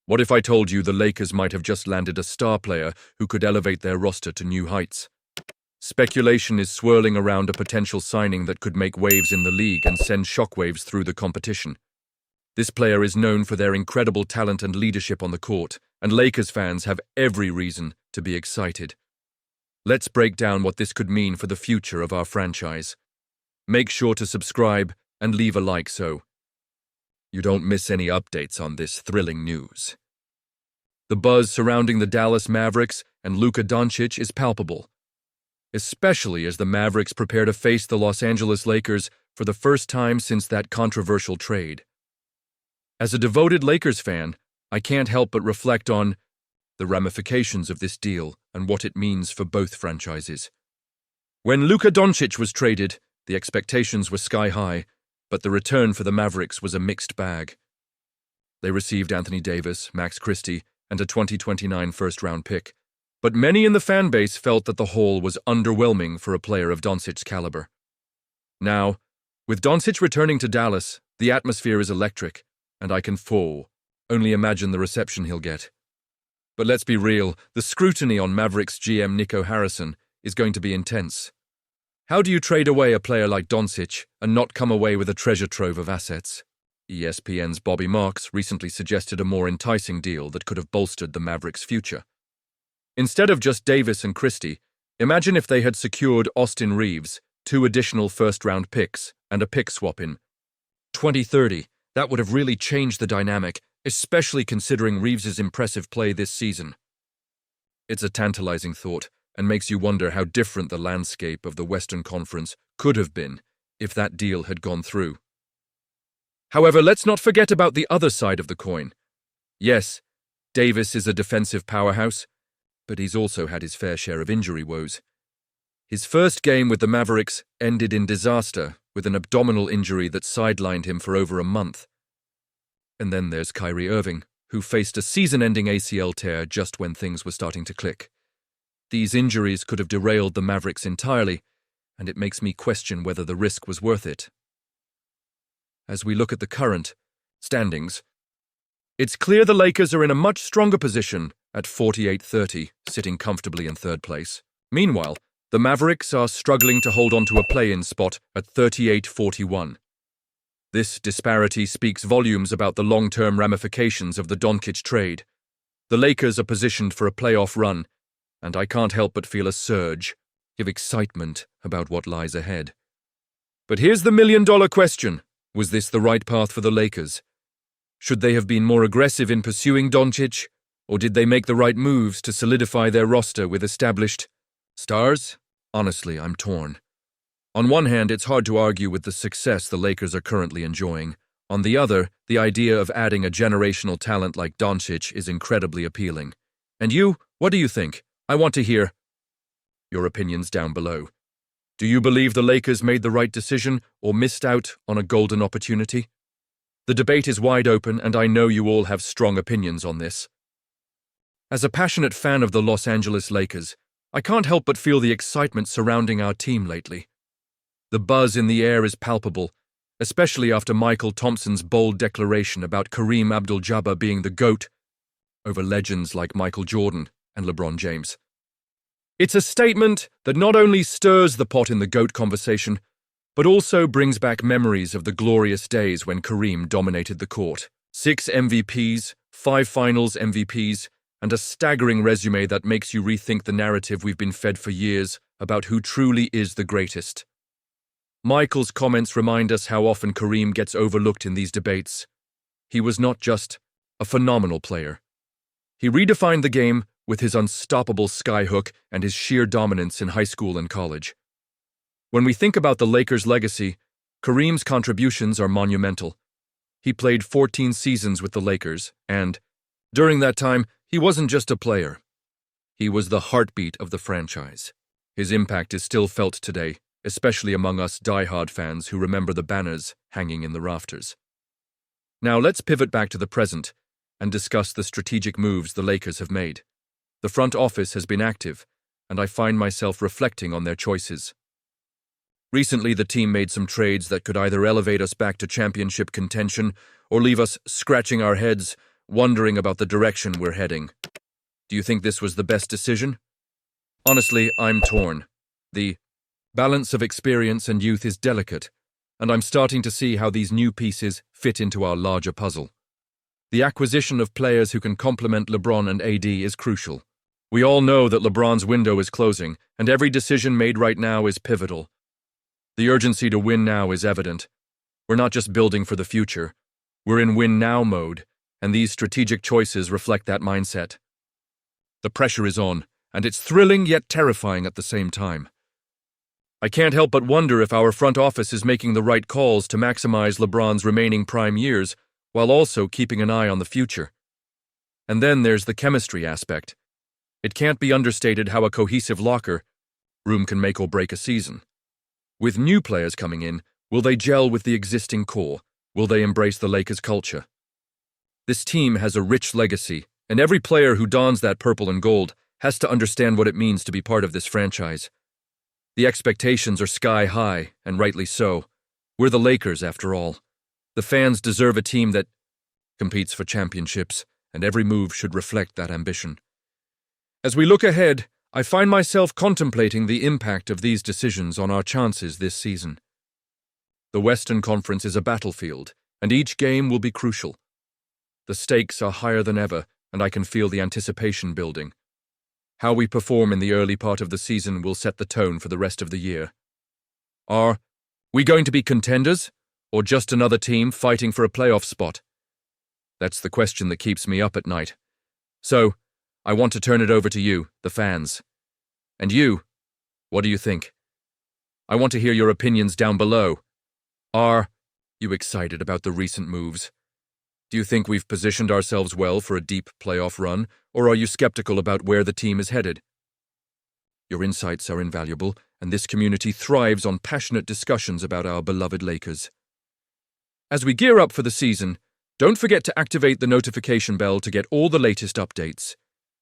What if I told you the Lakers might have just landed a star player who could elevate their roster to new heights? Speculation is swirling around a potential signing that could make waves in the league and send shockwaves through the competition. This player is known for their incredible talent and leadership on the court, and Lakers fans have every reason to be excited. Let's break down what this could mean for the future of our franchise. Make sure to subscribe and leave a like so you don't miss any updates on this thrilling news. The buzz surrounding the Dallas Mavericks and Luka Doncic is palpable, especially as the Mavericks prepare to face the Los Angeles Lakers for the first time since that controversial trade. As a devoted Lakers fan, I can't help but reflect on the ramifications of this deal and what it means for both franchises. When Luka Doncic was traded, the expectations were sky high, but the return for the Mavericks was a mixed bag. They received Anthony Davis, Max Christie, and a 2029 first-round pick, but many in the fan base felt that the haul was underwhelming for a player of Doncic's caliber. Now, with Doncic returning to Dallas, the atmosphere is electric, and I can only imagine the reception he'll get. But let's be real, the scrutiny on Mavericks GM Nico Harrison is going to be intense. How do you trade away a player like Doncic and not come away with a treasure trove of assets? ESPN's Bobby Marks recently suggested a more enticing deal that could have bolstered the Mavericks' future. Instead of just Davis and Christie, imagine if they had secured Austin Reeves, 2 additional first-round picks, and a pick swap in 2030. That would have really changed the dynamic, especially considering Reeves' impressive play this season. It's a tantalizing thought, and makes you wonder how different the landscape of the Western Conference could have been if that deal had gone through. However, let's not forget about the other side of the coin. Yes, Davis is a defensive powerhouse, but he's also had his fair share of injury woes. His first game with the Mavericks ended in disaster with an abdominal injury that sidelined him for over a month. And then there's Kyrie Irving, who faced a season-ending ACL tear just when things were starting to click. These injuries could have derailed the Mavericks entirely, and it makes me question whether the risk was worth it. As we look at the current standings, it's clear the Lakers are in a much stronger position at 48-30, sitting comfortably in third place. Meanwhile, the Mavericks are struggling to hold on to a play-in spot at 38-41. This disparity speaks volumes about the long-term ramifications of the Doncic trade. The Lakers are positioned for a playoff run, and I can't help but feel a surge of excitement about what lies ahead. But here's the million-dollar question. Was this the right path for the Lakers? Should they have been more aggressive in pursuing Doncic, or did they make the right moves to solidify their roster with established stars? Honestly, I'm torn. On one hand, it's hard to argue with the success the Lakers are currently enjoying. On the other, the idea of adding a generational talent like Doncic is incredibly appealing. And you, what do you think? I want to hear your opinions down below. Do you believe the Lakers made the right decision or missed out on a golden opportunity? The debate is wide open, and I know you all have strong opinions on this. As a passionate fan of the Los Angeles Lakers, I can't help but feel the excitement surrounding our team lately. The buzz in the air is palpable, especially after Michael Thompson's bold declaration about Kareem Abdul-Jabbar being the GOAT over legends like Michael Jordan and LeBron James. It's a statement that not only stirs the pot in the GOAT conversation, but also brings back memories of the glorious days when Kareem dominated the court. 6 MVPs, 5 Finals MVPs, and a staggering resume that makes you rethink the narrative we've been fed for years about who truly is the greatest. Michael's comments remind us how often Kareem gets overlooked in these debates. He was not just a phenomenal player. He redefined the game with his unstoppable skyhook and his sheer dominance in high school and college. When we think about the Lakers' legacy, Kareem's contributions are monumental. He played 14 seasons with the Lakers, and during that time, he wasn't just a player. He was the heartbeat of the franchise. His impact is still felt today, especially among us die-hard fans who remember the banners hanging in the rafters. Now let's pivot back to the present and discuss the strategic moves the Lakers have made. The front office has been active, and I find myself reflecting on their choices. Recently, the team made some trades that could either elevate us back to championship contention or leave us scratching our heads wondering about the direction we're heading. Do you think this was the best decision? Honestly, I'm torn. The balance of experience and youth is delicate, and I'm starting to see how these new pieces fit into our larger puzzle. The acquisition of players who can complement LeBron and AD is crucial. We all know that LeBron's window is closing, and every decision made right now is pivotal. The urgency to win now is evident. We're not just building for the future. We're in win-now mode, and these strategic choices reflect that mindset. The pressure is on, and it's thrilling yet terrifying at the same time. I can't help but wonder if our front office is making the right calls to maximize LeBron's remaining prime years while also keeping an eye on the future. And then there's the chemistry aspect. It can't be understated how a cohesive locker room can make or break a season. With new players coming in, will they gel with the existing core? Will they embrace the Lakers culture? This team has a rich legacy, and every player who dons that purple and gold has to understand what it means to be part of this franchise. The expectations are sky high, and rightly so. We're the Lakers, after all. The fans deserve a team that competes for championships, and every move should reflect that ambition. As we look ahead, I find myself contemplating the impact of these decisions on our chances this season. The Western Conference is a battlefield, and each game will be crucial. The stakes are higher than ever, and I can feel the anticipation building. How we perform in the early part of the season will set the tone for the rest of the year. Are we going to be contenders, or just another team fighting for a playoff spot? That's the question that keeps me up at night. So, I want to turn it over to you, the fans. And you, what do you think? I want to hear your opinions down below. Are you excited about the recent moves? Do you think we've positioned ourselves well for a deep playoff run, or are you skeptical about where the team is headed? Your insights are invaluable, and this community thrives on passionate discussions about our beloved Lakers. As we gear up for the season, don't forget to activate the notification bell to get all the latest updates.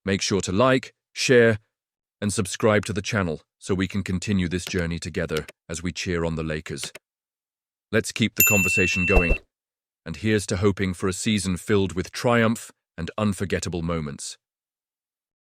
Make sure to like, share, and subscribe to the channel so we can continue this journey together as we cheer on the Lakers. Let's keep the conversation going, and here's to hoping for a season filled with triumph and unforgettable moments.